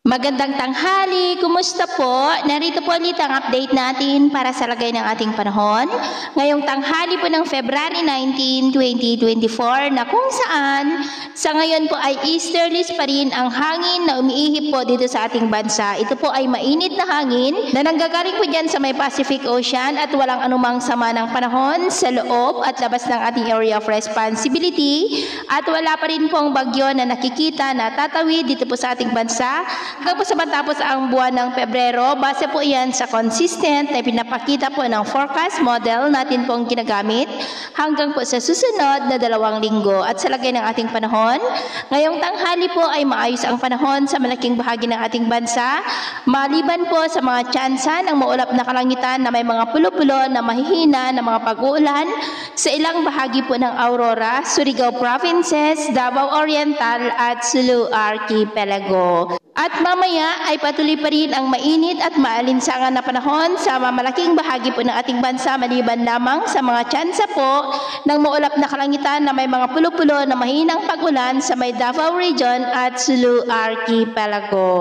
Magandang tanghali, kumusta po? Narito po ulit ang update natin para sa lagay ng ating panahon. Ngayong tanghali po ng February 19, 2024 na kung saan sa ngayon po ay easterlies pa rin ang hangin na umiihip po dito sa ating bansa. Ito po ay mainit na hangin na nanggagaling po dyan sa may Pacific Ocean at walang anumang sama ng panahon sa loob at labas ng ating area of responsibility at wala pa rin pong bagyo na nakikita na tatawid dito po sa ating bansa. Hanggang po sa matapos ang buwan ng Pebrero, base po yan sa consistent na pinapakita po ng forecast model natin pong ginagamit hanggang po sa susunod na 2 linggo. At sa lagay ng ating panahon, ngayong tanghali po ay maayos ang panahon sa malaking bahagi ng ating bansa, maliban po sa mga tsansa ng maulap na kalangitan na may mga pulo-pulo na mahihina na mga pag-uulan sa ilang bahagi po ng Aurora, Surigao Provinces, Davao Oriental at Sulu Archipelago. At mamaya ay patuloy pa rin ang mainit at maalinsangan na panahon sa mamalaking bahagi po ng ating bansa maliban lamang sa mga tsansa po ng maulap na kalangitan na may mga pulo-pulo na mahinang pag-ulan sa may Davao Region at Sulu Archipelago.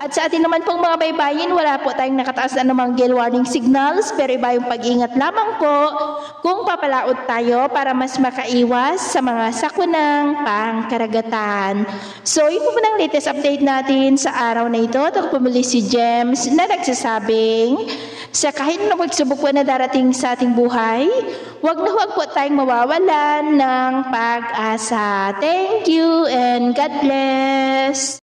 At sa atin naman pong mga baybayin, wala po tayong nakataas na namang gale warning signals pero iba yung pag-ingat lamang po kung papalaot tayo para mas makaiwas sa mga sakunang pangkaragatan. So yun po ng latest update natin sa araw na ito. Ito pumuli si James na nagsasabing sa kahit na pagsubok po na darating sa ating buhay, huwag po tayong mawawalan ng pag-asa. Thank you and God bless.